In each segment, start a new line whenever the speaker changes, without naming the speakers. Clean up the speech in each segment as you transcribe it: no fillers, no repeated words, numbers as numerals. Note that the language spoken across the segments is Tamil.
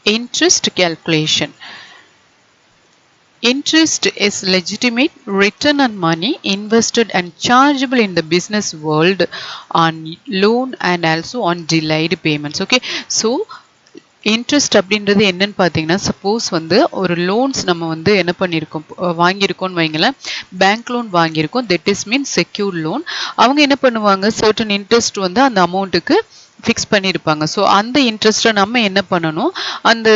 Interest calculation. Interest is legitimate return on money invested and chargeable in the business world on loan and also on delayed payments. Okay, so interest அப்படின்றது என்னன்னு பார்த்தீங்கன்னா சப்போஸ் வந்து ஒரு லோன்ஸ் நம்ம வந்து என்ன பண்ணியிருக்கோம் வாங்கியிருக்கோம்னு வைங்களேன், பேங்க் லோன் வாங்கியிருக்கோம், that is mean secure loan. அவங்க என்ன பண்ணுவாங்க, சர்டன் இன்ட்ரெஸ்ட் வந்து அந்த அமௌண்ட்டுக்கு ஃபிக்ஸ் பண்ணியிருப்பாங்க. ஸோ அந்த இன்ட்ரெஸ்ட்டை நம்ம என்ன பண்ணணும், அந்த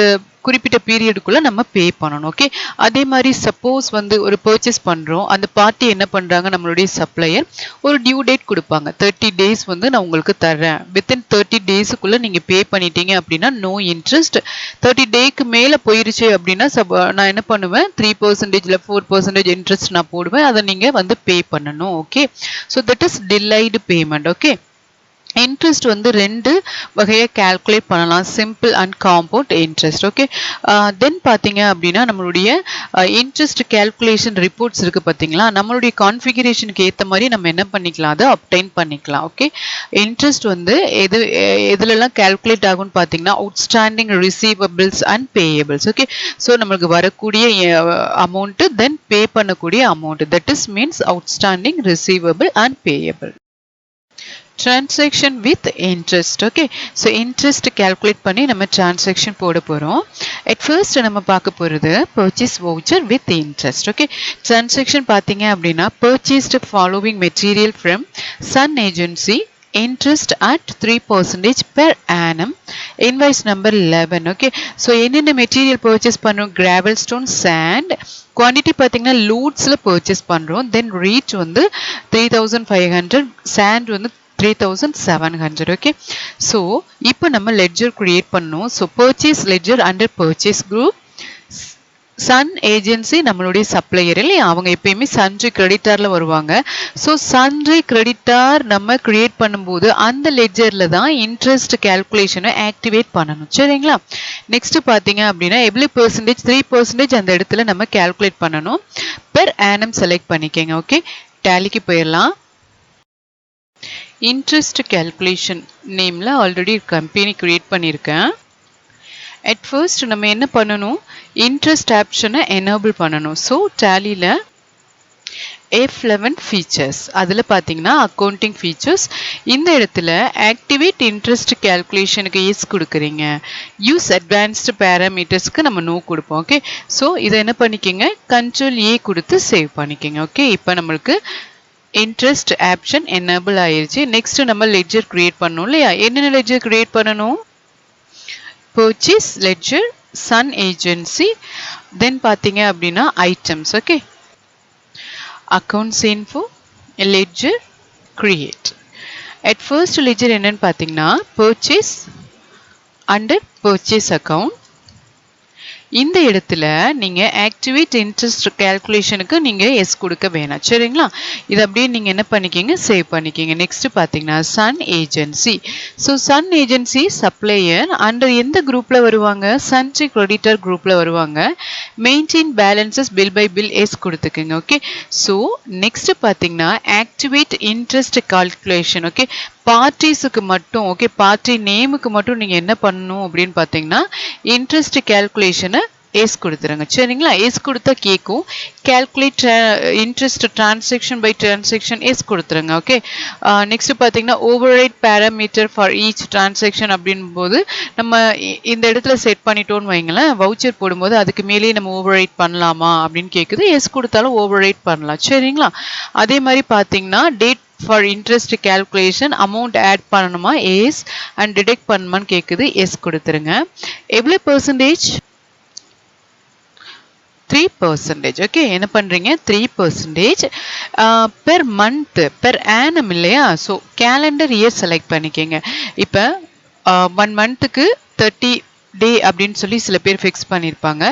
குறிப்பிட்ட பீரியடுக்குள்ளே நம்ம பே பண்ணணும். ஓகே, அதே மாதிரி சப்போஸ் வந்து ஒரு பர்ச்சேஸ் பண்ணுறோம், அந்த பார்ட்டி என்ன பண்ணுறாங்க, நம்மளுடைய சப்ளையர் ஒரு டியூ டேட் கொடுப்பாங்க, 30 days வந்து நான் உங்களுக்கு தர்றேன், வித்தின் 30 daysக்குள்ளே நீங்கள் பே பண்ணிட்டீங்க அப்படின்னா நோ இன்ட்ரெஸ்ட். 30 டேக்கு மேலே போயிருச்சு அப்படின்னா நான் என்ன பண்ணுவேன், 3% இல்லை 4% இன்ட்ரெஸ்ட் நான் போடுவேன், அதை நீங்கள் வந்து பே பண்ணணும். Okay, so that is delayed payment. Okay, interest வந்து ரெண்டு வகையாக கேல்குலேட் பண்ணலாம், simple and compound interest. Okay, then பார்த்தீங்க அப்படின்னா நம்மளுடைய இன்ட்ரெஸ்ட் கேல்குலேஷன் ரிப்போர்ட்ஸ் இருக்குது பார்த்தீங்களா, நம்மளுடைய கான்ஃபிகரேஷனுக்கு ஏற்ற மாதிரி நம்ம என்ன பண்ணிக்கலாம், அதை அப்டைன் பண்ணிக்கலாம். ஓகே, இன்ட்ரெஸ்ட் வந்து எதுலெல்லாம் கேல்குலேட் ஆகும்னு பார்த்தீங்கன்னா outstanding receivables and payables. Okay, so நம்மளுக்கு வரக்கூடிய அமௌண்ட்டு தென் பே பண்ணக்கூடிய amount, that is means outstanding receivable and payable. Transaction with interest. Okay, so interest calculate பண்ணி நம்ம transaction போட போறோம். At first நம்ம பார்க்க போறது purchase voucher with interest. Okay, transaction பார்த்தீங்க அப்படின்னா purchased following material from Sun Agency, interest at 3% per annum, invoice number 11. Okay, so என்னென்ன மெட்டீரியல் பர்ச்சேஸ் பண்ணுறோம், கிராவல் ஸ்டோன், சாண்ட், குவான்டிட்டி பார்த்தீங்கன்னா லூட்ஸில் பர்ச்சேஸ் பண்ணுறோம், தென் ரீச் வந்து 3500, சாண்ட் வந்து 3700. ஓகே, ஸோ இப்போ நம்ம லெட்ஜர் கிரியேட் பண்ணோம். So purchase ledger under purchase group, Sun agency நம்மளுடைய சப்ளையர் இல்லையா, அவங்க எப்பயுமே சன்ட்ரி கிரெடிட்டாரில் வருவாங்க. ஸோ சன்ட்ரி கிரெடிட்டார் நம்ம கிரியேட் பண்ணும்போது அந்த லெட்ஜரில் தான் இன்ட்ரெஸ்ட் கேல்குலேஷனை ஆக்டிவேட் பண்ணணும். சரிங்களா, நெக்ஸ்ட் பார்த்தீங்க அப்படின்னா எவ்வளோ பர்சன்டேஜ், 3% அந்த இடத்துல நம்ம கேல்குலேட் பண்ணணும். பெர் ஆனம் செலக்ட் பண்ணிக்கங்க. ஓகே, டேலிக்கு போயிடலாம். இன்ட்ரெஸ்ட் கேல்குலேஷன் நேமில் ஆல்ரெடி கம்பெனி க்ரியேட் பண்ணியிருக்கேன். அட் ஃபர்ஸ்ட் நம்ம என்ன பண்ணணும், இன்ட்ரெஸ்ட் ஆப்ஷனை எனேபிள் பண்ணணும். ஸோ டேலியில் F11 ஃபீச்சர்ஸ், அதில் பார்த்தீங்கன்னா அக்கௌண்டிங் ஃபீச்சர்ஸ், இந்த இடத்துல ஆக்டிவேட் இன்ட்ரெஸ்ட் கேல்குலேஷனுக்கு எஸ் கொடுக்குறீங்க, யூஸ் அட்வான்ஸ்டு பேராமீட்டர்ஸ்க்கு நம்ம நோ கொடுப்போம். ஓகே, ஸோ இதை என்ன பண்ணிக்கோங்க, Ctrl A கொடுத்து சேவ் பண்ணிக்கோங்க. ஓகே, இப்போ நம்மளுக்கு இன்ட்ரெஸ்ட் ஆப்ஷன் எனேபிள் ஆயிருச்சு. நெக்ஸ்ட் நம்ம லெட்ஜர் கிரியேட் பண்ணணும் இல்லையா, என்னென்ன லெட்ஜர் கிரியேட் பண்ணணும், பர்ச்சேஸ் லெட்ஜர், சன் ஏஜென்சி, தென் பார்த்தீங்க அப்படின்னா items. Okay, accounts info, ledger, create. At first ledger என்னன்னு பார்த்தீங்கன்னா பர்ச்சேஸ் அண்டர் பர்ச்சேஸ் அக்கௌண்ட். இந்த இடத்துல நீங்கள் ஆக்டிவேட் இன்ட்ரெஸ்ட் கேல்குலேஷனுக்கு நீங்கள் எஸ் கொடுக்க வேணாம். சரிங்களா, இது அப்படியே நீங்கள் என்ன பண்ணிக்கிங்க, சேவ் பண்ணிக்கிங்க. நெக்ஸ்ட் பார்த்தீங்கன்னா Sun agency. So Sun agency supplier under எந்த குரூப்பில் வருவாங்க, சன்ட்ரி கிரெடிட்டர் குரூப்பில் வருவாங்க. Maintain balances bill by bill yes கொடுத்துக்குங்க. ஓகே, ஸோ நெக்ஸ்ட் பார்த்தீங்கன்னா ஆக்டிவேட் இன்ட்ரெஸ்ட் கால்குலேஷன். ஓகே, பார்ட்டிஸுக்கு மட்டும், ஓகே பார்ட்டி நேமுக்கு மட்டும் நீங்கள் என்ன பண்ணணும் அப்படின்னு பார்த்தீங்கன்னா இன்ட்ரெஸ்ட் கேல்குலேஷனை எஸ் கொடுத்துருங்க. சரிங்களா, எஸ் கொடுத்தா கேட்கும் calculate interest transaction by transaction yes கொடுத்துருங்க. ஓகே, நெக்ஸ்ட் பார்த்தீங்கன்னா override parameter for each transaction அப்படின்போது நம்ம இந்த இடத்துல செட் பண்ணிட்டோன்னு வைங்களேன், வவுச்சர் போடும்போது அதுக்கு மேலேயே நம்ம ஓவர்ரைட் பண்ணலாமா அப்படின்னு கேட்குது, எஸ் கொடுத்தாலும் ஓவர்ரைட் பண்ணலாம். சரிங்களா, அதே மாதிரி பார்த்தீங்கன்னா date for interest calculation amount add பண்ணணுமா எஸ், அண்ட் டிடெக்ட் பண்ணணுமான்னு கேட்குது, எஸ் கொடுத்துருங்க. எவ்வளோ பர்சன்டேஜ், 3%. ஓகே, என்ன பண்ணுறீங்க, 3% பெர் மந்த் பெர் ஆனம் இல்லையா, ஸோ கேலண்டர் இயர் செலக்ட் பண்ணிக்கோங்க. இப்போ 1 மந்த்துக்கு 30 டே அப்படின்னு சொல்லி சில பேர் ஃபிக்ஸ் பண்ணியிருப்பாங்க.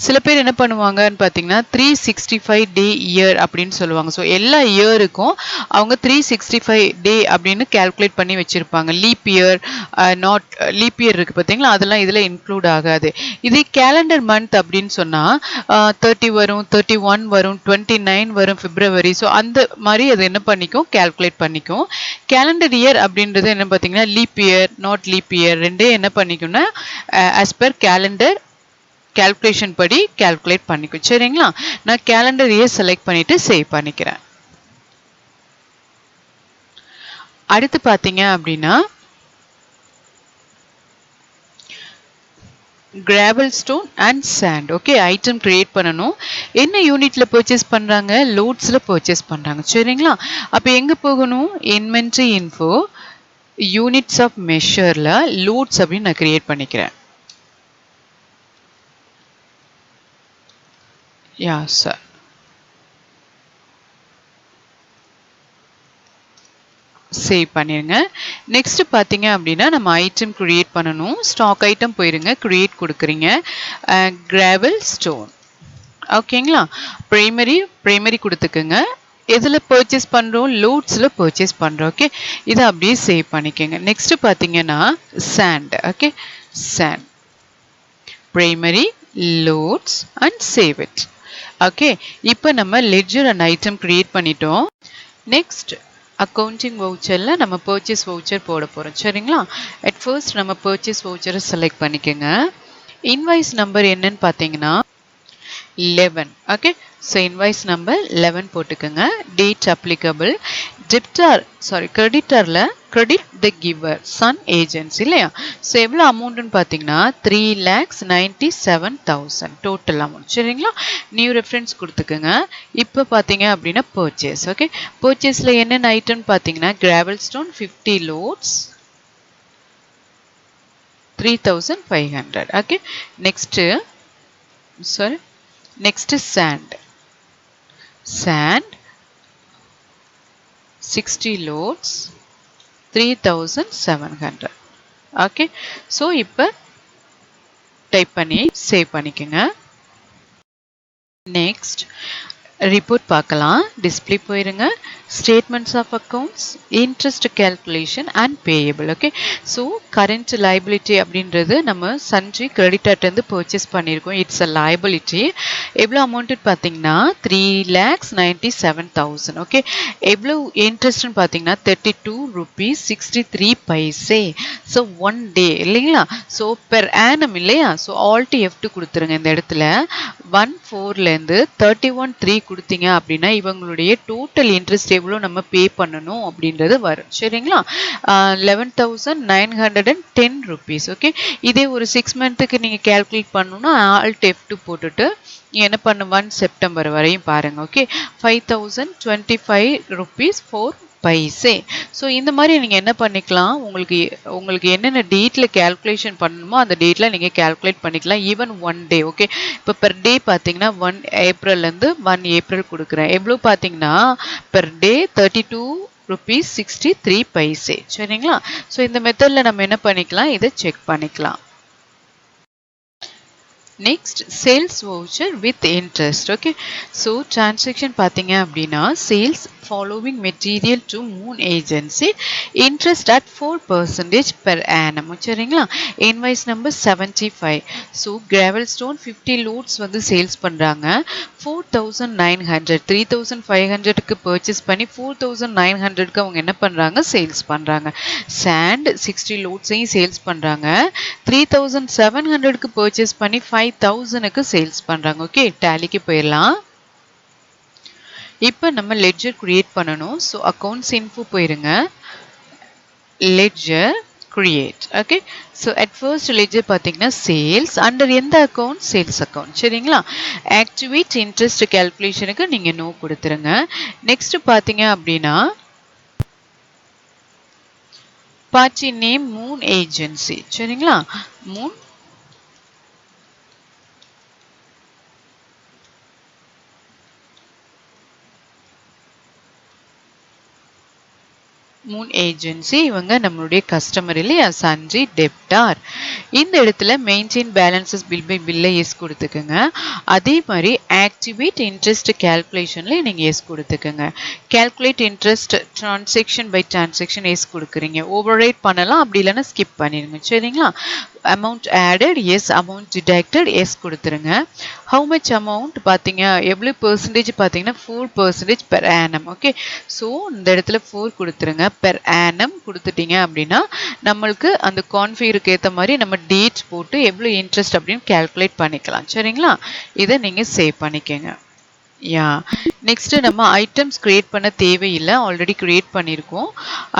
சில பேர் என்ன பண்ணுவாங்கன்னு பார்த்தீங்கன்னா 365 டே இயர் அப்படின்னு சொல்லுவாங்க. ஸோ எல்லா இயருக்கும் அவங்க 365 டே அப்படின்னு கேல்குலேட் பண்ணி வச்சுருப்பாங்க. Leap year, not leap year இருக்குது பார்த்தீங்களா, அதெல்லாம் இதில் இன்க்ளூட் ஆகாது. இதே கேலண்டர் மந்த் அப்படின்னு சொன்னால் 30 வரும், 31 வரும், 29 வரும் பிப்ரவரி. ஸோ அந்த மாதிரி அது என்ன பண்ணிக்கும், கேல்குலேட் பண்ணிக்கும். கேலண்டர் இயர் அப்படின்றது என்ன பார்த்தீங்கன்னா leap year, not leap year ரெண்டே என்ன பண்ணிக்கும்னா as per calendar calculation படி calculate பண்ணிக்கும். சரிங்களா? நான் calendar year select பண்ணிட்டு save பண்ணிக்கிறேன். அடுத்து பாத்தீங்க அப்படின்னா gravel stone and sand. Okay, item create பண்ணணும். என்ன யூனிட்ல பர்ச்சேஸ் பண்றாங்க? லோட்ஸ்ல பர்ச்சேஸ் பண்றாங்க. சரிங்களா? அப்ப எங்க போகணும்? இன்வென்டரி இன்ஃபோ யூனிட்ஸ் ஆஃப் மெஷர்ல லோட்ஸ் அப்படின்னு நான் கிரியேட் பண்ணிக்கிறேன். Yeah sir. சேவ் பண்ணிருங்க. நெக்ஸ்ட் பாத்தீங்க அப்படின்னா நம்ம ஐட்டம் கிரியேட் பண்ணணும். ஸ்டாக் ஐட்டம் போயிருங்க, கிரியேட் கொடுக்குறீங்க. Gravel stone. ஓகேங்களா? பிரைமரி கொடுத்துக்குங்க. எதில் பர்ச்சேஸ் பண்ணுறோம்? லோட்ஸில் பர்ச்சேஸ் பண்ணுறோம். ஓகே, இதை அப்படியே சேவ் பண்ணிக்கோங்க. நெக்ஸ்ட் பார்த்தீங்கன்னா sand. Okay, sand primary loads and save it. Okay, இப்போ நம்ம லெட்ஜர் அண்ட் ஐட்டம் கிரியேட் பண்ணிட்டோம். நெக்ஸ்ட் அக்கௌண்டிங் வவுச்சரில் நம்ம பர்ச்சேஸ் வவுச்சர் போட போகிறோம். சரிங்களா? அட் ஃபர்ஸ்ட் நம்ம பர்ச்சேஸ் வவுச்சரை செலக்ட் பண்ணிக்கோங்க. இன்வாய்ஸ் நம்பர் என்னன்னு பார்த்தீங்கன்னா 11. ஓகே, ஸோ இன்வாய்ஸ் நம்பர் 11 போட்டுக்கோங்க. Date applicable. கிரெடிட்டரில் credit the giver Sun agency இல்லையா? ஸோ எவ்வளோ அமௌண்ட்டுன்னு பார்த்தீங்கன்னா 3,97,000 டோட்டல் அமௌண்ட். சரிங்களா? நியூ ரெஃபரன்ஸ் கொடுத்துக்கோங்க. இப்போ பார்த்தீங்க அப்படின்னா பர்ச்சேஸ். ஓகே, பர்ச்சேஸில் என்னென்ன ஐட்டம்னு பார்த்தீங்கன்னா gravel stone 50 loads 3,500. Okay, next is sand 60 loads 3,700. Okay, so இப்போ டைப் பண்ணி சேவ் பண்ணிக்கோங்க. நெக்ஸ்ட் ரிப்போர்ட் பார்க்கலாம். டிஸ்பிளே போயிருங்க. Statements of accounts, interest calculation and payable. Okay, so current liability அப்படின்றது நம்ம சன்ட்ரி கிரெடிட்டர்லேருந்து பர்ச்சேஸ் பண்ணியிருக்கோம். It's a liability. எவ்வளோ அமௌண்ட்டு பார்த்தீங்கன்னா 3,97,000. ஓகே, எவ்வளோ இன்ட்ரெஸ்ட்னு பார்த்தீங்கன்னா 32 rupees 63 paise. ஸோ 1 day இல்லைங்களா? ஸோ பெர் ஆனம் இல்லையா? ஸோ ஆல்ட்டு F2 கொடுத்துருங்க. இந்த இடத்துல 1,4லேருந்து 31,3 கொடுத்தீங்க அப்படின்னா இவங்களுடைய டோட்டல் இன்ட்ரெஸ்ட் எவ்வளோ நம்ம பே பண்ணணும் அப்படின்றது வரும். சரிங்களா? 11,910 rupees. ஓகே, இதே ஒரு 6 மந்த்துக்கு நீங்கள் கேல்குலேட் பண்ணணும்னா ஆல்ட் F2 போட்டுட்டு என்ன பண்ண 1 செப்டம்பர் வரையும் பாருங்க. Okay, 5,025 rupees 4 paise. ஸோ இந்த மாதிரி நீங்கள் என்ன பண்ணிக்கலாம், உங்களுக்கு என்னென்ன டேட்டில் கேல்குலேஷன் பண்ணணுமோ அந்த டேட்டில் நீங்கள் கேல்குலேட் பண்ணிக்கலாம். Even 1 day. ஓகே, இப்போ பெர் டே பார்த்தீங்கன்னா 1 ஏப்ரல்லேருந்து 1 ஏப்ரல் கொடுக்குறேன். எவ்வளோ பார்த்தீங்கன்னா பெர் டே 32 rupees 63 paise. சரிங்களா? ஸோ இந்த மெத்தடில் நம்ம என்ன பண்ணிக்கலாம், இதை செக் பண்ணிக்கலாம். Next sales voucher with interest. Okay, so transaction பார்த்தீங்க அப்படின்னா sales following material to Moon agency interest at 4% per annum. சரிங்களா? Invoice number 75. So gravel stone 50 loads வந்து சேல்ஸ் பண்ணுறாங்க. 4,900 3,500க்கு பர்ச்சேஸ் பண்ணி 4,900க்கு அவங்க என்ன பண்ணுறாங்க, சேல்ஸ் பண்ணுறாங்க. சாண்ட் 60 loadsையும் சேல்ஸ் பண்ணுறாங்க. 3,700க்கு பர்ச்சேஸ் பண்ணி 5,000க்கு சேல்ஸ் பண்றாங்க. ஓகே, டேலிக்கு போயிடலாம். இப்போ நம்ம லெட்ஜர் கிரியேட் பண்ணணும். ஸோ அக்கௌண்ட்ஸ் இன்ஃபோ போயிருங்க. Ledger create. Okay, so at first ledger பார்த்தீங்கன்னா சேல்ஸ் அண்டர் எந்த அக்கௌண்ட்? Sales account. சரிங்களா? ஆக்டிவேட் இன்ட்ரெஸ்ட் கேல்குலேஷனுக்கு நீங்கள் நோ கொடுத்துருங்க. நெக்ஸ்ட் பார்த்தீங்க அப்படின்னா பார்ட்டி நேம் மூன் ஏஜென்சி. சரிங்களா? மூன் ஏஜென்சி இவங்க நம்மளுடைய கஸ்டமர் இல்லையா? Sundry debtor. இந்த இடத்துல மெயின்டைன் பேலன்சஸ் பில் பை பில்ல எஸ் கொடுத்துக்கோங்க. அதே மாதிரி ஆக்டிவேட் இன்ட்ரெஸ்ட் கேல்குலேஷன்ல நீங்க எஸ் கொடுத்துக்கோங்க. Calculate interest transaction by transaction S கொடுக்குறீங்க. ஓவர் ரைட் பண்ணலாம், அப்படி இல்லைன்னா ஸ்கிப் பண்ணிடுங்க. சரிங்களா? Amount added yes, amount deducted yes கொடுத்துருங்க. ஹவு மச் அமௌண்ட் பார்த்தீங்க, எவ்வளோ பெர்சன்டேஜ் பார்த்தீங்கன்னா 4% பெர் ஆனம். ஓகே, ஸோ இந்த இடத்துல 4 கொடுத்துருங்க. பெர் ஆனம் கொடுத்துட்டீங்க அப்படின்னா நம்மளுக்கு அந்த கான்ஃபிகருக்கு ஏற்ற மாதிரி நம்ம டேட் போட்டு எவ்வளோ இன்ட்ரெஸ்ட் அப்படின்னு கேல்குலேட் பண்ணிக்கலாம். சரிங்களா? இதை நீங்கள் சேவ் பண்ணிக்கோங்க. யா நெக்ஸ்ட்டு நம்ம ஐட்டம்ஸ் க்ரியேட் பண்ண தேவையில்லை, ஆல்ரெடி க்ரியேட் பண்ணியிருக்கோம்.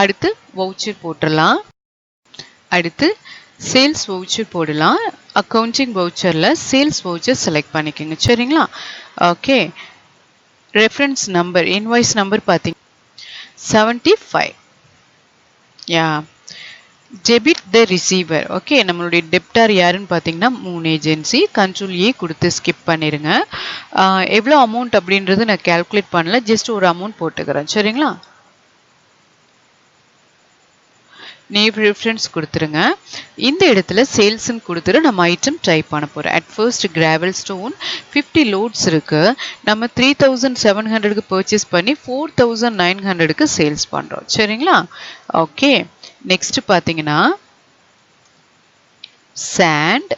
அடுத்து வவுச்சர் போட்டுடலாம். அடுத்து சேல்ஸ் வவுச்சர் போடலாம். அக்கௌண்டிங் வவுச்சரில் சேல்ஸ் வவுச்சர் செலக்ட் பண்ணிக்கோங்க. சரிங்களா? Okay. Reference number invoice number பார்த்தீங்க 75. யா டெபிட் த ரிசீவர். ஓகே, நம்மளுடைய டெப்டார் யாருன்னு பார்த்தீங்கன்னா 3 ஏஜென்சி. கண்ட்ரோல் ஏ கொடுத்து ஸ்கிப் பண்ணிடுங்க. எவ்வளோ அமௌண்ட் அப்படின்றது நான் கேல்குலேட் பண்ணல, ஜஸ்ட் ஒரு அமௌண்ட் போட்டுக்கிறேன். சரிங்களா? நேம் ரெஃபரன்ஸ் கொடுத்துருங்க. இந்த இடத்துல சேல்ஸ்ன்னு கொடுத்துட்டு நம்ம ஐட்டம் டைப் பண்ண போகிறோம். At first gravel stone 50 loads இருக்கு. நம்ம 3700க்கு பர்ச்சேஸ் பண்ணி 4900க்கு சேல்ஸ் பண்ணுறோம். சரிங்களா? ஓகே. நெக்ஸ்ட் பார்த்தீங்கன்னா sand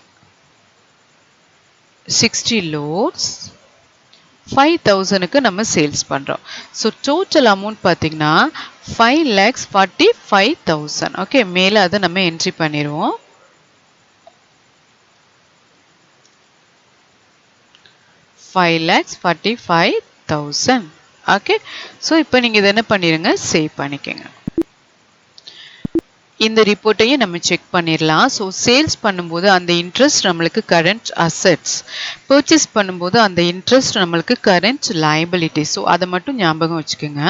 60 லோட்ஸ் 5000க்கு நம்ம சேல்ஸ் பண்ணுறோம். ஸோ டோட்டல் அமௌண்ட் பார்த்தீங்கன்னா 5,45,000. ஓகே, மேலே அதை நம்ம என்ட்ரி பண்ணிடுவோம். $5,45,000. ஓகே, ஸோ இப்போ நீங்கள் இதை என்ன பண்ணிடுங்க, சேவ் பண்ணிக்கோங்க. இந்த ரிப்போர்ட்டையும் நம்ம செக் பண்ணிடலாம். ஸோ சேல்ஸ் பண்ணும்போது அந்த இன்ட்ரெஸ்ட் நம்மளுக்கு கரண்ட் அசெட்ஸ், பர்ச்சேஸ் பண்ணும்போது அந்த இன்ட்ரெஸ்ட் நம்மளுக்கு கரண்ட் லைபிலிட்டி. ஸோ அதை மட்டும் ஞாபகம் வச்சுக்கோங்க.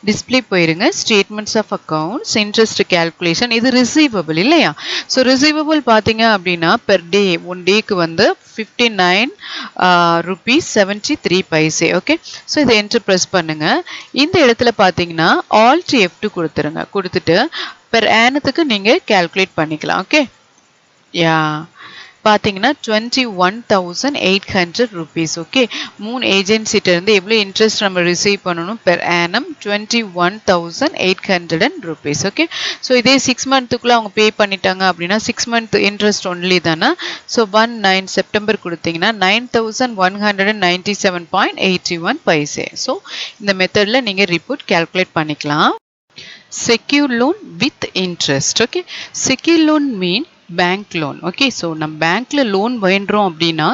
டிஸ்பிளே போயிருங்க, statements of accounts, interest calculation, இது ரிசீவபிள் இல்லையா? ஸோ ரிசீவபிள் பார்த்தீங்க அப்படின்னா பெர் டே ஒன் டேக்கு வந்து 59 rupees 73 paise. ஓகே, ஸோ இதை என்டர் ப்ரெஸ் பண்ணுங்க. இந்த இடத்துல பார்த்தீங்கன்னா Alt F2 கொடுத்துருங்க. கொடுத்துட்டு பெர் ஆனத்துக்கு நீங்கள் கேல்குலேட் பண்ணிக்கலாம். ஓகே, யா பார்த்தீங்கன்னா 21,800 rupees. ஓகே, 3 ஏஜென்சிட்ட இருந்து எவ்வளோ இன்ட்ரெஸ்ட் நம்ம ரிசீவ் பண்ணணும் per annum 21,800 rupees. Okay, so இதே 6 மந்த்துக்குள்ளே அவங்க பே பண்ணிட்டாங்க அப்படின்னா 6 மந்த் இன்ட்ரெஸ்ட் ஒன்லி தானே. ஸோ 1/9 செப்டம்பர் கொடுத்தீங்கன்னா 9,197.81 paise. ஸோ இந்த மெத்தடில் நீங்கள் ரிப்போர்ட் கேல்குலேட் பண்ணிக்கலாம். Secure loan with interest. Okay, secure loan mean bank loan. Okay, so நம்ம பேங்க்ல லோன் வேண்டுறோம் அப்படின்னா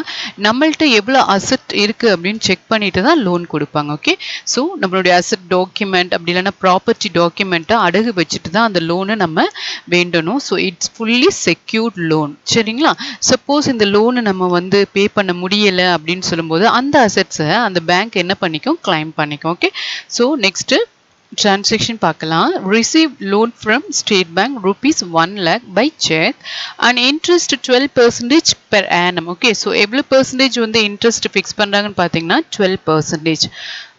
நம்மள்ட்ட எவ்வளோ அசெட் இருக்கு அப்படின்னு செக் பண்ணிட்டு தான் லோன் கொடுப்பாங்க. ஓகே, ஸோ நம்மளுடைய அசெட் டாக்குமெண்ட் அப்படி இல்லைன்னா ப்ராப்பர்ட்டி டாக்குமெண்ட்டை அடகு வச்சுட்டு தான் அந்த லோனை நம்ம வேண்டணும். So it's fully secured loan. சரிங்களா? சப்போஸ் இந்த லோனை நம்ம வந்து பே பண்ண முடியலை அப்படின்னு சொல்லும்போது அந்த அசெட்ஸை அந்த பேங்க் என்ன பண்ணிக்கும், கிளைம் பண்ணிக்கும். ஓகே, ஸோ நெக்ஸ்ட்டு transaction பார்க்கலாம். Receive loan from State Bank rupees 1 lakh by check and interest 12% per annum. Okay, so எவ்வளோ percentage வந்து interest fix பண்ணுறாங்கன்னு பார்த்தீங்கன்னா 12%.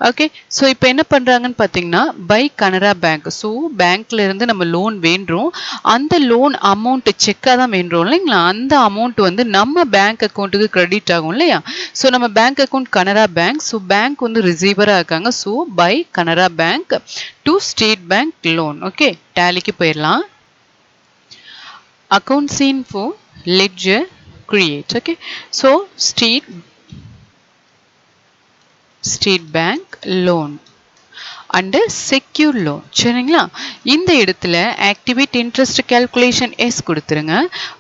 ஓகே, ஸோ இப்போ என்ன பண்ணுறாங்கன்னு பார்த்தீங்கன்னா பை கனரா பேங்க். ஸோ பேங்க்ல இருந்து நம்ம லோன் வேண்டுறோம், அந்த லோன் அமௌண்ட் செக்காக தான் வேண்டுறோம் இல்லைங்களா? அந்த அமௌண்ட் வந்து நம்ம பேங்க் அக்கௌண்ட்டுக்கு கிரெடிட் ஆகும் இல்லையா? ஸோ நம்ம bank account Canara bank, so bank வந்து ரிசீவராக இருக்காங்க. So by Canara bank to State bank loan. Okay, டேலிக்கு போயிடலாம். Accounts info ledger create. Okay, so State bank loan under secure loan. சரிங்களா? இந்த இடத்துல ஆக்டிவேட் இன்ட்ரெஸ்ட் கேல்குலேஷன் எஸ் கொடுத்துருங்க.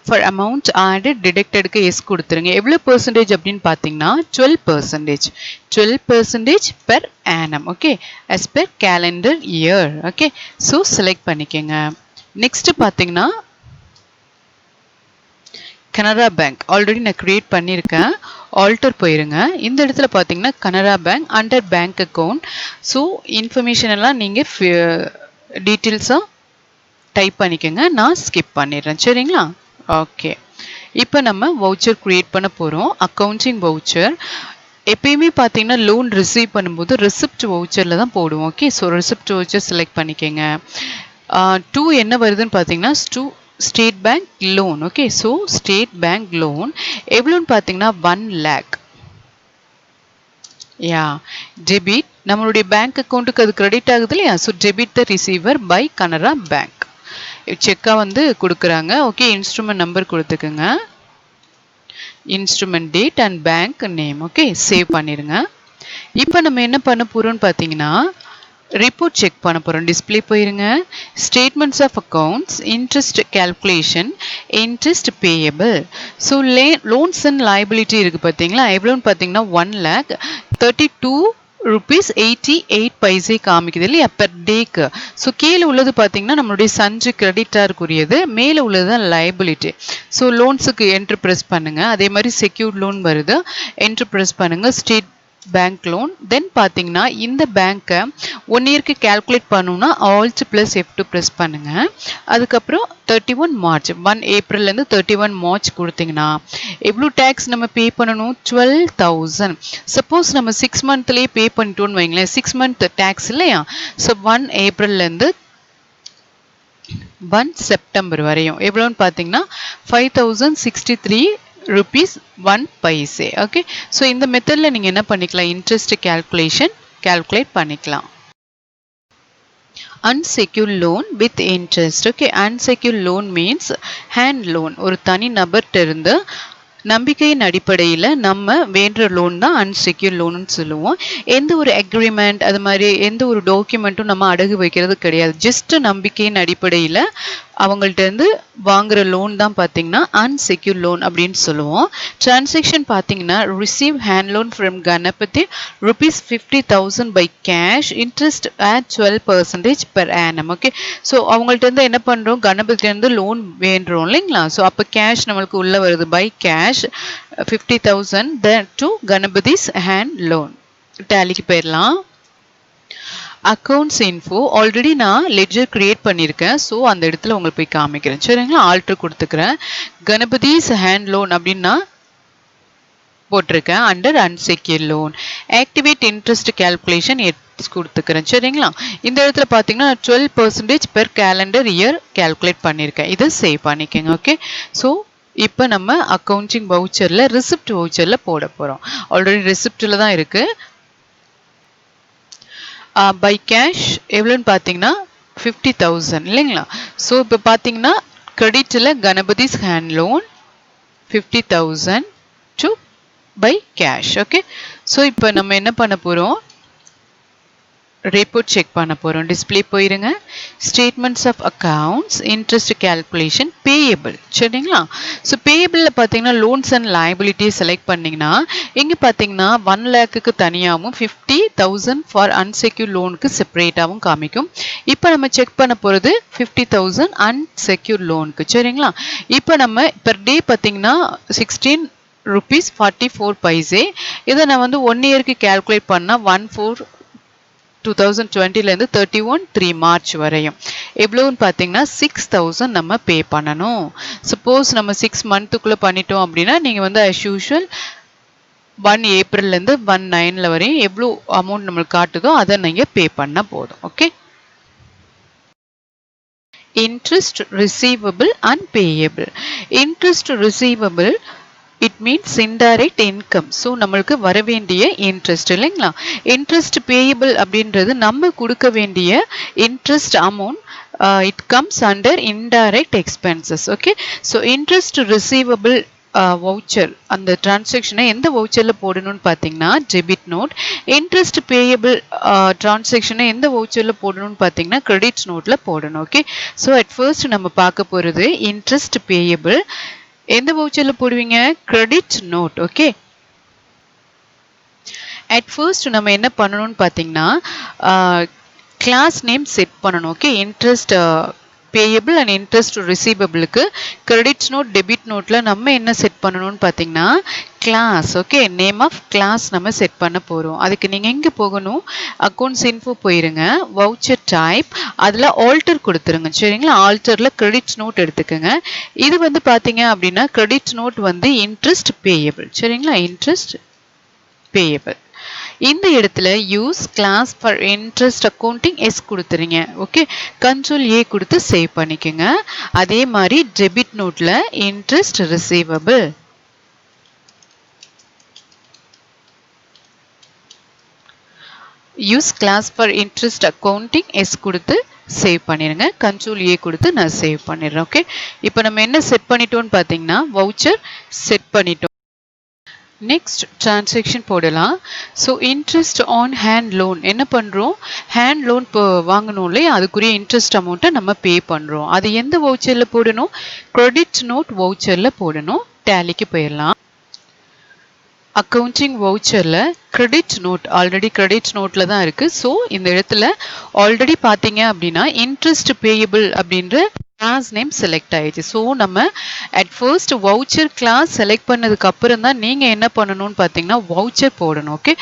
ஃபார் அமௌண்ட் ஆடட் டிடெக்டடுக்கு எஸ் கொடுத்துருங்க. எவ்வளோ பர்சன்டேஜ் அப்படின்னு பார்த்தீங்கன்னா 12%. 12% per annum. Okay, as per calendar year. Okay, so select பண்ணிக்கோங்க. நெக்ஸ்ட் பார்த்தீங்கன்னா கனரா பேங்க் ஆல்ரெடி நான் கிரியேட் பண்ணியிருக்கேன். ஆல்டர் போயிருங்க. இந்த இடத்துல பார்த்தீங்கன்னா Canara bank under bank account. So information எல்லாம் நீங்கள் டீட்டெயில்ஸாக டைப் பண்ணிக்கோங்க, நான் ஸ்கிப் பண்ணிடுறேன். சரிங்களா? ஓகே, இப்போ நம்ம வவுச்சர் க்ரியேட் பண்ண போகிறோம். அக்கௌண்டிங் வவுச்சர் எப்பயுமே பார்த்தீங்கன்னா லோன் ரிசீவ் பண்ணும்போது ரிசிப்ட் வவுச்சரில் தான் போடுவோம். Okay, so receipt voucher select பண்ணிக்கோங்க. 2 என்ன வருதுன்னு பார்த்தீங்கன்னா State bank loan. Okay, so State bank loan எவ்வளோன்னு பார்த்தீங்கன்னா 1 lakh. யா டெபிட் நம்மளுடைய பேங்க் அக்கௌண்ட்டுக்கு அது கிரெடிட் ஆகுது இல்லையா? So debit the receiver by Canara bank. செக்காக வந்து கொடுக்குறாங்க. ஓகே, இன்ஸ்ட்ருமெண்ட் நம்பர் கொடுத்துக்குங்க, instrument date and bank name. Okay, save பண்ணிடுங்க. இப்போ நம்ம என்ன பண்ண போகிறோம்னு பார்த்தீங்கன்னா ரிப்போர்ட் செக் பண்ண போகிறோம். டிஸ்பிளே போயிருங்க. Statements of accounts, interest calculation, interest payable. So loans and liability இருக்குது பார்த்தீங்களா, எவ்வளோன்னு பார்த்தீங்கன்னா 1,32 rupees 88 பைசே காமிக்குது இல்லையா பெர் டேக்கு. ஸோ கீழே உள்ளது பார்த்தீங்கன்னா நம்மளுடைய சஞ்சு கிரெடிட்டாருக்குரியது, மேலே உள்ளது தான் லைபிலிட்டி. ஸோ லோன்ஸுக்கு என்ட்ரு ப்ரெஸ் பண்ணுங்கள். அதே மாதிரி செக்யூர்ட் லோன் வருது, என்ட்ரு ப்ரெஸ் பண்ணுங்கள். State bank loan. தென் பார்த்தீங்கன்னா இந்த பேங்க்கை 1 இயர்க்கு கேல்குலேட் பண்ணணும்னா ஆல்ட் ப்ளஸ் F2 ப்ரெஸ் பண்ணுங்கள். அதுக்கப்புறம் 31 மார்ச் 1 ஏப்ரல்லேருந்து 31 மார்ச் கொடுத்தீங்கன்னா எவ்வளோ டேக்ஸ் நம்ம பே பண்ணணும்? 12,000. சப்போஸ் நம்ம 6 மந்த்லேயே பே பண்ணிட்டோன்னு வைங்களேன், 6 மந்த் டேக்ஸ் இல்லையா. ஸோ 1 ஏப்ரல்லேருந்து 1 செப்டம்பர் வரையும் எவ்வளோன்னு பார்த்தீங்கன்னா 5,063 rupees 1 பைசே. ஓகே, ஸோ இந்த மெத்தடில் நீங்கள் என்ன பண்ணிக்கலாம், இன்ட்ரெஸ்ட் கேல்குலேட் பண்ணிக்கலாம். Unsecured loan with interest. Okay, unsecured loan means hand loan. ஒரு தனி நபர்கிட்ட இருந்து நம்பிக்கையின் அடிப்படையில் நம்ம வேண்டுற லோன் தான் அன்செக்யூர் லோன்னு சொல்லுவோம். எந்த ஒரு அக்ரிமெண்ட் அது மாதிரி எந்த ஒரு டாக்குமெண்ட்டும் நம்ம அடகு வைக்கிறது கிடையாது. ஜஸ்ட் நம்பிக்கையின் அடிப்படையில் அவங்கள்ட்ட இருந்து வாங்குற லோன் தான் பார்த்தீங்கன்னா அன்செக்யூர் லோன் அப்படின்னு சொல்லுவோம். டிரான்சாக்ஷன் பார்த்தீங்கன்னா receive hand loan from Ganapathi ₹50,000 by cash, interest at 12% per annum. Okay, so அவங்கள்ட்ட இருந்து என்ன பண்ணுறோம், கணபதியிலேருந்து லோன் வேண்டுறோம் இல்லைங்களா. ஸோ அப்போ கேஷ் நம்மளுக்கு உள்ளே வருது, by cash 50,000 then to Ganapathi's hand loan. டேலிக்கு போயிடலாம். அக்கௌண்ட்ஸ் இன்ஃபோ ஆல்ரெடி நான் லெட்ஜர் கிரியேட் பண்ணியிருக்கேன். ஸோ அந்த இடத்துல உங்களுக்கு போய் காமிக்கிறேன் சரிங்களா. ஆல்ட்ரு கொடுத்துக்கிறேன். கணபதிஸ் ஹேண்ட் லோன் அப்படின்னா போட்டிருக்கேன் under unsecure loan. Activate interest calculation கொடுத்துக்கிறேன் சரிங்களா. இந்த இடத்துல பார்த்தீங்கன்னா 12% பெர் கேலண்டர் இயர் கேல்குலேட் பண்ணியிருக்கேன். இதை சேவ் பண்ணிக்கோங்க. ஓகே, ஸோ இப்போ நம்ம அக்கௌண்டிங் வவுச்சரில் ரிசிப்ட் வவுச்சரில் போட போகிறோம். ஆல்ரெடி ரிசிப்டில் தான் இருக்குது. பை கேஷ் எவ்வளோன்னு பார்த்தீங்கன்னா 50,000 இல்லைங்களா. ஸோ இப்போ பார்த்தீங்கன்னா கிரெடிட்டில் Ganapathi's hand loan 50,000 to by cash. Okay, so இப்போ நம்ம என்ன பண்ண போகிறோம், ரிப்போர்ட் செக் பண்ண போகிறோம். டிஸ்பிளே போயிருங்க. Statements of accounts, interest calculation, payable சரிங்களா. ஸோ பேயபிளில் பார்த்தீங்கன்னா லோன்ஸ் அண்ட் லைபிலிட்டியை செலக்ட் பண்ணிங்கன்னா இங்கே பார்த்தீங்கன்னா 1 lakhக்கு தனியாகவும் 50,000 ஃபார் அன்செக்யூர் லோனுக்கு செப்பரேட்டாகவும் காமிக்கும். இப்போ நம்ம செக் பண்ண போகிறது 50,000 அன்செக்யூர் லோனுக்கு சரிங்களா. இப்போ நம்ம பெர் டே பார்த்தீங்கன்னா 16 rupees 44 பைசே. இதை நான் வந்து 1 இயர்க்கு கேல்குலேட் பண்ணால் 1/4/2020லேருந்து 31/3 மார்ச் வரையும் எவ்வளோன்னு பார்த்தீங்கன்னா 6,000 நம்ம பே பண்ணணும். சப்போஸ் நம்ம 6 மந்த்துக்குள்ளே பண்ணிட்டோம் அப்படின்னா நீங்கள் வந்து as usual 1 ஏப்ரல்லேருந்து 1/9 வரையும் எவ்வளோ அமௌண்ட் நம்மளுக்கு காட்டுதோ அதை நீங்கள் பே பண்ணால் போதும். Okay, interest receivable and payable. Interest receivable it means indirect income. So நம்மளுக்கு வர வேண்டிய இன்ட்ரெஸ்ட் இல்லைங்களா. இன்ட்ரெஸ்ட் பேயபிள் அப்படின்றது நம்ம கொடுக்க வேண்டிய interest amount. It comes under indirect expenses. Okay, so interest receivable voucher அந்த டிரான்சாக்ஷனை எந்த வவுச்சரில் போடணும்னு பார்த்தீங்கன்னா டெபிட் நோட். இன்ட்ரெஸ்ட் பேயபிள் டிரான்சாக்ஷனை எந்த வவுச்சரில் போடணும்னு பார்த்தீங்கன்னா கிரெடிட் நோட்டில் போடணும். ஓகே, ஸோ அட் ஃபர்ஸ்ட் நம்ம பார்க்க போகிறது இன்ட்ரெஸ்ட் பேயபிள். எந்த வவுச்சரில் போடுவீங்க, credit note. Okay, at first நம்ம என்ன பண்ணணும்னு பார்த்தீங்கன்னா கிளாஸ் நேம் செட் பண்ணணும். Okay, interest payable and interest ரிசீவபிளுக்கு கிரெடிட் நோட் டெபிட் நோட்டில் நம்ம என்ன செட் பண்ணணும்னு பார்த்தீங்கன்னா class. Okay, name of class நம்ம செட் பண்ண போகிறோம். அதுக்கு நீங்கள் எங்கே போகணும், அக்கௌண்ட்ஸ் இன்ஃபோ போயிருங்க, வவுச்சர் டைப், அதில் ஆல்டர் கொடுத்துருங்க சரிங்களா. ஆல்டரில் கிரெடிட் நோட் எடுத்துக்கோங்க. இது வந்து பார்த்தீங்க அப்படின்னா கிரெடிட் நோட் வந்து இன்ட்ரெஸ்ட் பேயபிள் சரிங்களா, இன்ட்ரெஸ்ட் பேயபிள். இந்த இடத்துல use class for interest accounting yes கொடுத்துருங்க. ஓகே, கண்ட்ரோல் ஏ கொடுத்து சேவ் பண்ணிக்கோங்க. அதே மாதிரி டெபிட் நோட்டில் interest receivable, use class for interest accounting yes கொடுத்து சேவ் பண்ணிடுங்க. கண்ட்ரோல் ஏ கொடுத்து நான் சேவ் பண்ணிடுறேன். ஓகே, இப்போ நம்ம என்ன செட் பண்ணிட்டோம்னு பார்த்தீங்கன்னா வவுச்சர் செட் பண்ணிட்டோம். நெக்ஸ்ட் டிரான்சாக்ஷன் போடலாம். So interest on hand loan என்ன பண்ணுறோம், ஹேண்ட் லோன் இப்போ வாங்கணும் இல்லையா, அதுக்குரிய இன்ட்ரெஸ்ட் அமௌண்ட்டை நம்ம பே பண்ணுறோம். அது எந்த வவுச்சரில் போடணும், கிரெடிட் நோட் வவுச்சரில் போடணும். டேலிக்கு போயிடலாம். அக்கௌண்டிங் வவுச்சரில் கிரெடிட் நோட் ஆல்ரெடி கிரெடிட் நோட்டில் தான் இருக்குது. ஸோ இந்த இடத்துல ஆல்ரெடி பார்த்தீங்க அப்படின்னா இன்ட்ரெஸ்ட் பேயபிள் அப்படின்ற கிளாஸ் நேம் செலக்ட் ஆயிடுச்சு. ஸோ நம்ம at first voucher class select பண்ணதுக்கு அப்புறம் தான் நீங்கள் என்ன பண்ணணும்னு பார்த்தீங்கன்னா வவுச்சர் போடணும். ஓகே,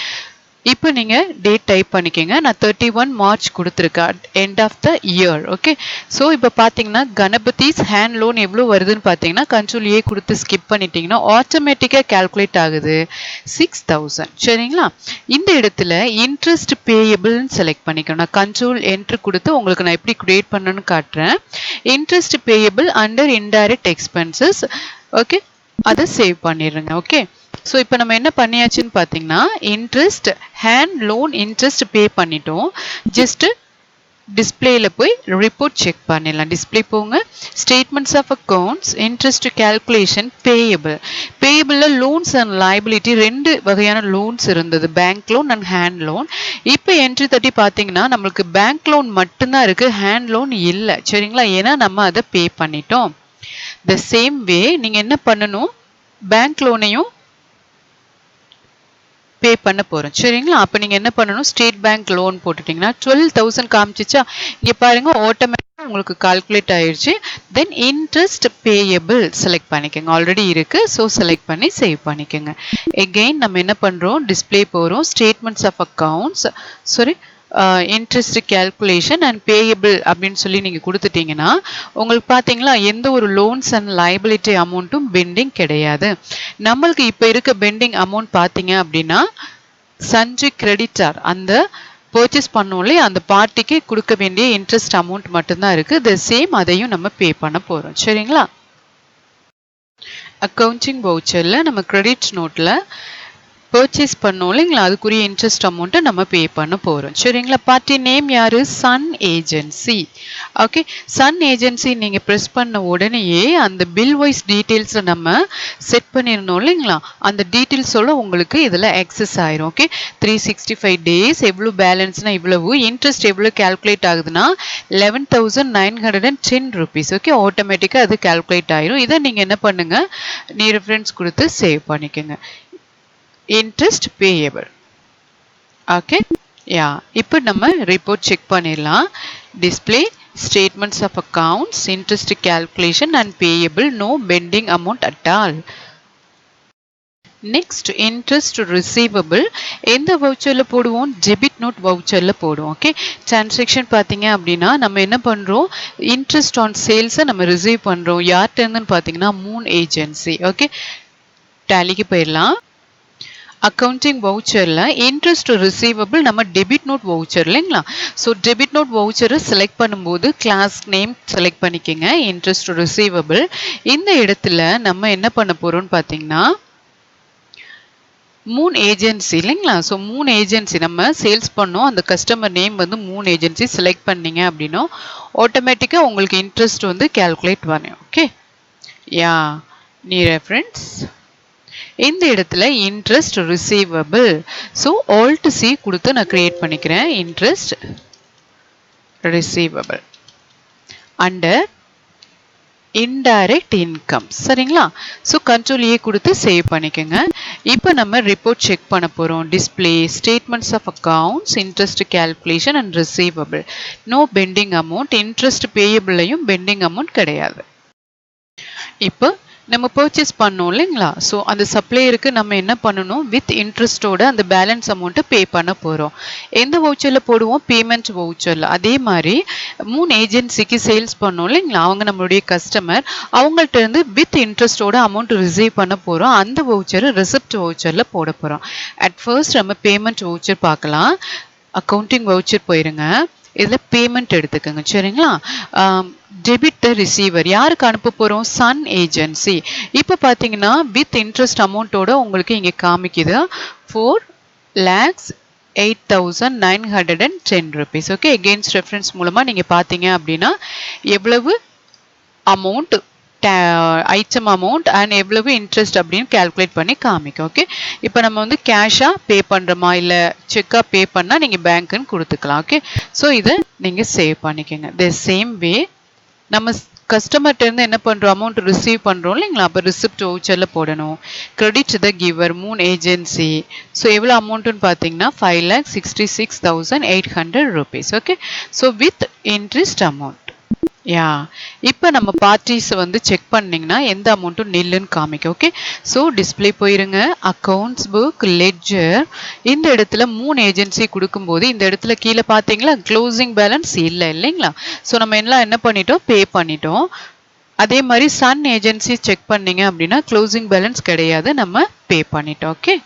இப்போ நீங்கள் டேட் டைப் பண்ணிக்கோங்க. நான் 31 மார்ச் கொடுத்துருக்கேன், end of the year. Okay, so இப்போ பார்த்தீங்கன்னா கணபதிஸ் ஹேண்ட் லோன் எவ்வளோ வருதுன்னு பார்த்தீங்கன்னா கண்ட்ரோல் ஏ கொடுத்து ஸ்கிப் பண்ணிட்டீங்கன்னா ஆட்டோமேட்டிக்காக கால்குலேட் ஆகுது 6000. சரிங்களா, இந்த இடத்துல இன்ட்ரெஸ்ட் பேயபிள்னு செலக்ட் பண்ணிக்கணும். நான் கண்ட்ரோல் என்ட்ரு கொடுத்து உங்களுக்கு நான் எப்படி கிரியேட் பண்ணணும்னு காட்டுறேன். Interest payable under indirect expenses. Okay, அதை சேவ் பண்ணிடுங்க. ஓகே, ஸோ இப்போ நம்ம என்ன பண்ணியாச்சுன்னு பார்த்தீங்கன்னா interest hand loan interest pay பண்ணிட்டோம். ஜஸ்ட்டு டிஸ்பிளேல போய் ரிப்போர்ட் செக் பண்ணிடலாம். டிஸ்பிளே போங்க, statements of accounts, interest calculation, payable. பேயபிளில் லோன்ஸ் அண்ட் லைபிலிட்டி ரெண்டு வகையான லோன்ஸ் இருந்தது, bank loan and hand loan. இப்போ என்ட்ரி தட்டி பார்த்தீங்கன்னா நம்மளுக்கு பேங்க் லோன் மட்டும்தான் இருக்குது, ஹேண்ட் லோன் இல்லை. சரிங்களா, ஏன்னா நம்ம அதை பே பண்ணிட்டோம். த சேம் வே நீங்கள் என்ன பண்ணணும், பேங்க் லோனையும் பே பண்ண போகிறோம். சரிங்களா, அப்போ நீங்கள் என்ன பண்ணணும், ஸ்டேட் பேங்க் லோன் போட்டுட்டிங்கன்னா 12,000 காமிச்சிச்சா, இங்கே பாருங்கள் ஆட்டோமேட்டிக்காக உங்களுக்கு கால்குலேட் ஆயிடுச்சு. தென் இன்ட்ரெஸ்ட் பேயபிள் செலக்ட் பண்ணிக்கோங்க, ஆல்ரெடி இருக்குது. ஸோ செலக்ட் பண்ணி சேவ் பண்ணிக்கோங்க. எகெயின் நம்ம என்ன பண்ணுறோம், டிஸ்பிளே போகிறோம், statements of accounts, sorry interest calculation and payable அப்படின்னு சொல்லி நீங்கள் கொடுத்துட்டீங்கன்னா உங்களுக்கு பார்த்தீங்களா எந்த ஒரு லோன்ஸ் அண்ட் லைபிலிட்டி அமௌண்ட்டும் பெண்டிங் கிடையாது. நம்மளுக்கு இப்போ இருக்க பெண்டிங் அமௌண்ட் பார்த்தீங்க அப்படின்னா சஞ்சு கிரெடிட்டார் அந்த பர்ச்சேஸ் பண்ணோம் இல்லையா அந்த பார்ட்டிக்கு கொடுக்க வேண்டிய இன்ட்ரெஸ்ட் அமௌண்ட் மட்டும்தான் இருக்குது. த சேம் அதையும் நம்ம பே பண்ண போகிறோம். சரிங்களா, அக்கௌண்டிங் வவுச்சரில் நம்ம கிரெடிட் நோட்டில் பர்ச்சேஸ் பண்ணோம் இல்லைங்களா அதுக்குரிய இன்ட்ரெஸ்ட் அமௌண்ட்டை நம்ம பே பண்ண போகிறோம். சரிங்களா, பார்ட்டி நேம் யார், Sun Agency. Okay, Sun Agency நீங்கள் ப்ரெஸ் பண்ண உடனேயே அந்த பில் வைஸ் டீட்டெயில்ஸை நம்ம செட் பண்ணிடணும் இல்லைங்களா, அந்த டீட்டெயில்ஸோட உங்களுக்கு இதில் ஆக்சஸ் ஆயிரும். ஓகே, 365 டேஸ் எவ்வளோ பேலன்ஸ்னால் இவ்வளவு, இன்ட்ரெஸ்ட் எவ்வளோ கால்குலேட் ஆகுதுன்னா 11,910 rupees. ஓகே, ஆட்டோமேட்டிக்காக அது கால்குலேட் ஆயிரும். இதை நீங்கள் என்ன பண்ணுங்கள், நீ ரெஃபரன்ஸ் கொடுத்து சேவ் பண்ணிக்கோங்க. Interest payable. ஓகே, யா, இப்போ நம்ம ரிப்போர்ட் செக் பண்ணிடலாம். Display statements of accounts, interest calculation and payable, no pending amount at all. Next interest receivable எந்த வவுச்சரில் போடுவோம், டெபிட் நோட் வவுச்சரில் போடுவோம். ஓகே, டிரான்சாக்ஷன் பார்த்தீங்க அப்படின்னா நம்ம என்ன பண்ணுறோம், இன்ட்ரெஸ்ட் ஆன் சேல்ஸை நம்ம ரிசீவ் பண்ணுறோம். யார்கிட்ட இருந்துன்னு பார்த்தீங்கன்னா மூன் ஏஜென்சி. ஓகே, டேலிக்கு போயிடலாம். அக்கௌண்டிங் வவுச்சரில் இன்ட்ரெஸ்ட் ரிசீவபிள் நம்ம டெபிட் நோட் வவுச்சர் இல்லைங்களா, ஸோ டெபிட் நோட் வவுச்சரை செலக்ட் பண்ணும்போது கிளாஸ் நேம் செலக்ட் பண்ணிக்கோங்க, இன்ட்ரெஸ்ட் ரிசீவபிள். இந்த இடத்துல நம்ம என்ன பண்ண போகிறோம்னு பார்த்தீங்கன்னா மூன் ஏஜென்சி இல்லைங்களா, ஸோ மூன் ஏஜென்சி நம்ம சேல்ஸ் பண்ணோம், அந்த கஸ்டமர் நேம் வந்து மூன் ஏஜென்சி செலக்ட் பண்ணீங்க அப்படின்னா ஆட்டோமேட்டிக்காக உங்களுக்கு இன்ட்ரெஸ்ட் வந்து கேல்குலேட் பண்ணும். ஓகே, யா, நீ ரெஃபரன்ஸ் இந்த இடத்துல interest receivable. So alt C கொடுத்து நான் கிரியேட் பண்ணிக்கிறேன், interest receivable under indirect income. சரிங்களா, ஸோ கண்ட்ரோல் ஏ கொடுத்து சேவ் பண்ணிக்கோங்க. இப்போ நம்ம ரிப்போர்ட் செக் பண்ண போகிறோம். Display statements of accounts, interest calculation and receivable, no pending amount. Interest பேயபிளையும் பெண்டிங் அமௌண்ட் கிடையாது. இப்போ நம்ம பர்ச்சேஸ் பண்ணோம் இல்லைங்களா, ஸோ அந்த சப்ளையருக்கு நம்ம என்ன பண்ணணும், வித் இன்ட்ரெஸ்ட்டோட அந்த பேலன்ஸ் அமௌண்ட்டை பே பண்ண போகிறோம். எந்த வவுச்சரில் போடுவோம், பேமெண்ட் வவுச்சரில். அதே மாதிரி மூணு ஏஜென்சிக்கு சேல்ஸ் பண்ணோம் இல்லைங்களா, அவங்க நம்மளுடைய கஸ்டமர், அவங்கள்ட்ட இருந்து வித் இன்ட்ரெஸ்ட்டோட அமௌண்ட் ரிசீவ் பண்ண போகிறோம். அந்த வவுச்சர் ரெசிப்ட் வவுச்சரில் போட போகிறோம். அட் ஃபர்ஸ்ட் நம்ம பேமெண்ட் வவுச்சர் பார்க்கலாம். அக்கௌண்டிங் வவுச்சர் போயிருங்க, இதில் பேமெண்ட் எடுத்துக்கோங்க. சரிங்களா, டெபிட் த ரிசீவர் யாருக்கு அனுப்ப போகிறோம், சன் ஏஜென்சி. இப்போ பார்த்தீங்கன்னா வித் இன்ட்ரெஸ்ட் அமௌண்ட்டோட உங்களுக்கு இங்கே காமிக்குது 4,08,910 rupees. ஓகே, எகெயின்ஸ்ட் ரெஃபரன்ஸ் மூலமாக நீங்கள் பார்த்தீங்க அப்படின்னா எவ்வளவு அமௌண்ட் ஐட்டம் அமௌண்ட் அண்ட் எவ்வளவு இன்ட்ரெஸ்ட் அப்படின்னு கேல்குலேட் பண்ணி காமிக்கும். ஓகே, இப்போ நம்ம வந்து கேஷாக பே பண்ணுறோமா இல்லை செக்காக பே பண்ணால் நீங்கள் பேங்க்குன்னு கொடுத்துக்கலாம். ஓகே, ஸோ இதை நீங்கள் சேவ் பண்ணிக்கோங்க. த சேம் வே நம்ம கஸ்டமர்கிட்ட இருந்து என்ன பண்ணுறோம், அமௌண்ட் ரிசீவ் பண்ணுறோம் இல்லைங்களா, அப்போ ரிசிப்ட் வவுச்சரில் போடணும். Credit the giver 3 agency. So எவ்வளோ அமௌண்ட்டுன்னு பார்த்தீங்கன்னா 5,66,800 rupees. Okay, so with interest amount. Yeah, இப்போ நம்ம பார்ட்டிஸ் வந்து செக் பண்ணிங்கன்னா எந்த அமௌண்ட்டும் நில்லுன்னு காமிக்கும். ஓகே, ஸோ டிஸ்பிளே போயிருங்க, அக்கௌண்ட்ஸ் புக், லெட்ஜர். இந்த இடத்துல 3 ஏஜென்சி கொடுக்கும்போது இந்த இடத்துல கீழே பார்த்தீங்களா க்ளோசிங் பேலன்ஸ் இல்லை இல்லைங்களா. ஸோ நம்ம எல்லாம் என்ன பண்ணிட்டோம், பே பண்ணிட்டோம். அதே மாதிரி சன் ஏஜென்சி செக் பண்ணீங்க அப்படின்னா க்ளோசிங் பேலன்ஸ் கிடையாது, நம்ம பே பண்ணிட்டோம். ஓகே.